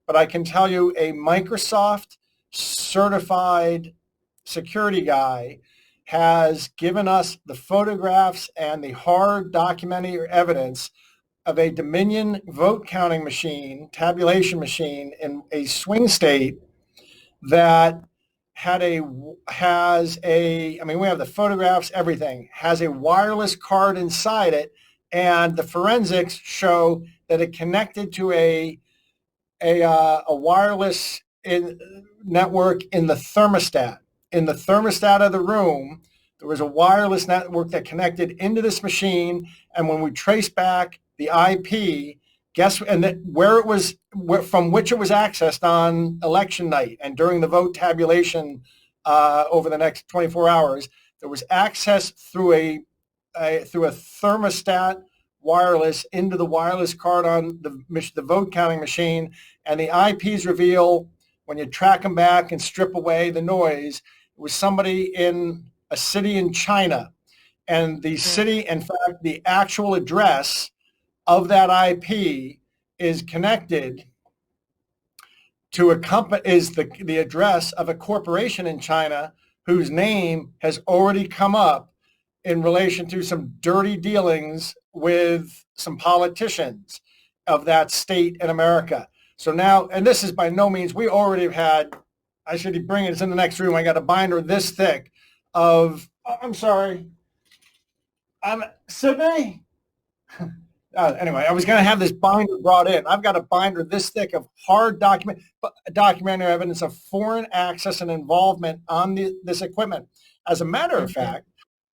but I can tell you a Microsoft certified security guy has given us the photographs and the hard documentary evidence of a Dominion vote counting machine, tabulation machine in a swing state that has a, I mean, we have the photographs, everything, has a wireless card inside it, and the forensics show that it connected to a wireless network in the thermostat. In the thermostat of the room, there was a wireless network that connected into this machine, and when we trace back the IP, where it was, from which it was accessed on election night and during the vote tabulation over the next 24 hours, there was access through a thermostat wireless into the wireless card on the vote counting machine, and the IPs reveal, when you track them back and strip away the noise, it was somebody in a city in China, and the city, in fact, the actual address of that IP is connected to a company, is the address of a corporation in China whose name has already come up in relation to some dirty dealings with some politicians of that state in America. So now, and this is by no means, we already have had, I should bring it, it's in the next room, I got a binder this thick of, I'm sorry, Sydney? Anyway, I was going to have this binder brought in. I've got a binder this thick of hard documentary evidence of foreign access and involvement on this equipment. As a matter of fact,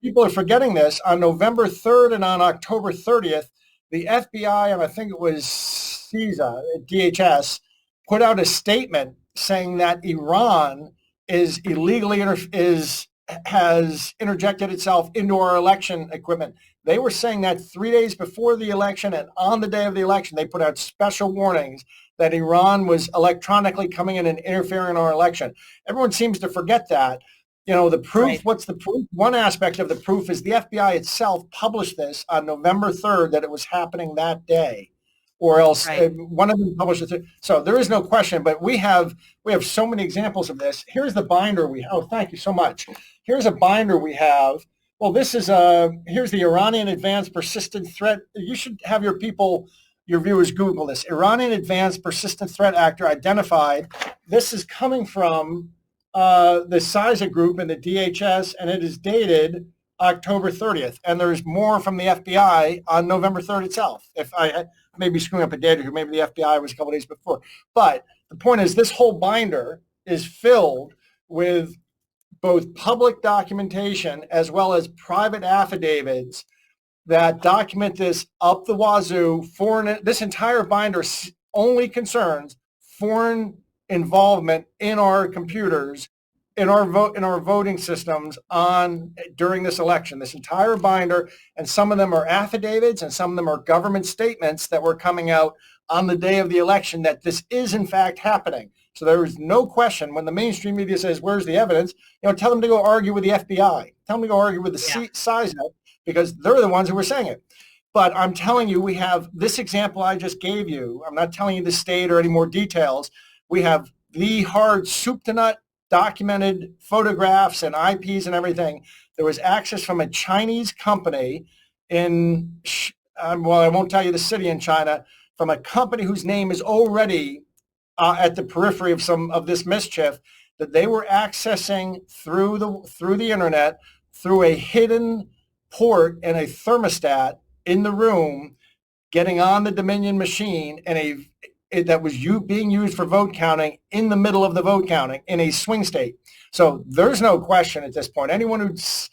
people are forgetting this. On November 3rd and on October 30th, the FBI, and I think it was CISA, DHS, put out a statement saying that Iran is illegally has interjected itself into our election equipment. They were saying that 3 days before the election, and on the day of the election, they put out special warnings that Iran was electronically coming in and interfering in our election. Everyone seems to forget that. You know, the proof, right. What's the proof? One aspect of the proof is the FBI itself published this on November 3rd, that it was happening that day, or else one of them published it. So there is no question, but we have so many examples of this. Here's the binder we have. Oh, thank you so much. Here's a binder we have. Well, this is here's the Iranian Advanced Persistent Threat. You should have your viewers Google this. Iranian Advanced Persistent Threat Actor identified. This is coming from the CISA group and the DHS, and it is dated October 30th. And there's more from the FBI on November 3rd itself. If I may be screwing up a date or maybe the FBI was a couple days before. But the point is, this whole binder is filled with both public documentation as well as private affidavits that document this up the wazoo. This entire binder only concerns foreign involvement in our computers, in our voting systems during this election. This entire binder, and some of them are affidavits and some of them are government statements that were coming out on the day of the election that this is in fact happening. So there is no question when the mainstream media says, where's the evidence? Tell them to go argue with the FBI. Tell them to go argue with the CISA, because they're the ones who were saying it. But I'm telling you, we have this example I just gave you. I'm not telling you the state or any more details. We have the hard soup to nut documented photographs and IPs and everything. There was access from a Chinese company in, well, I won't tell you the city in China, from a company whose name is already at the periphery of some of this mischief, that they were accessing through the internet, through a hidden port and a thermostat in the room, getting on the Dominion machine that was being used for vote counting in the middle of the vote counting in a swing state. So there's no question at this point. Anyone who's,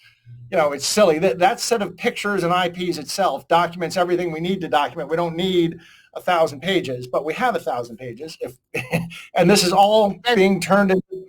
it's silly. That set of pictures and IPs itself documents everything we need to document. We don't need 1,000 pages, but we have 1,000 pages. And this is all being turned into,